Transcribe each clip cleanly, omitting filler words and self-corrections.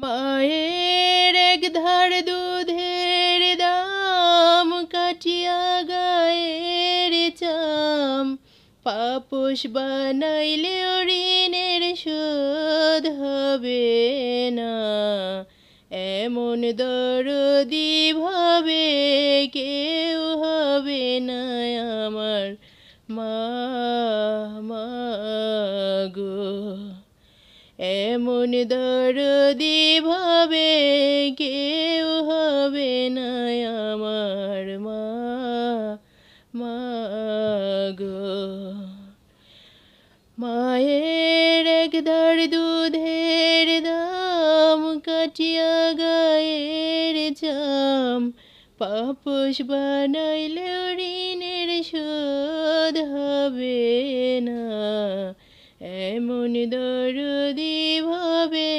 মায়ের এক ধার দুধের দাম কাটিয়া গায়ের চাম, পাপোশ বানাইলেও ঋণের শোধ হবে না। এমন দরদি ভাবে কেউ হবে না আমার মা, মা গো। এমন দরদি ভাবে কেউ হবে না আমার মা, মা গো। মায়ের এক ধার দুধের দাম কাটিয়া গায়ের চাম, পাপোশ বানাইলেও ঋণের শোধ হবে না। এমন দরদি ভাবে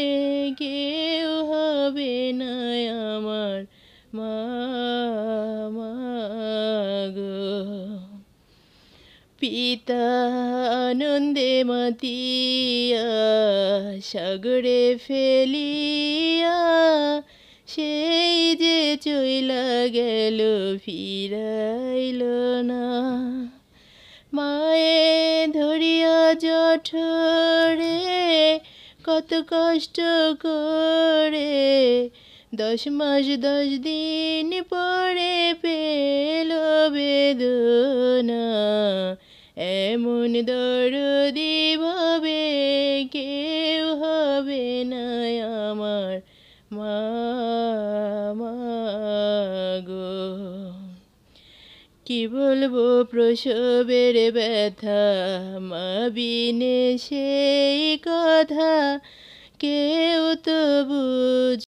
কেউ হবে না আমার মা, মা গো। পিতা আনন্দে মাতিয়া সাগরে ফেলিয়া, সেই যে চইলা গেল ফিরাইল না। মায়ে ধরিয়া জঠরে কত কষ্ট করে 10 মাস 10 দিন পরে পেল বেদনা। এমন দরদি ভাবে কেউ হবে না আমার মা, মা গো। কি বলবো প্রসবের ব্যথা, মা বিনে সেই কথা কেউ তো বুঝ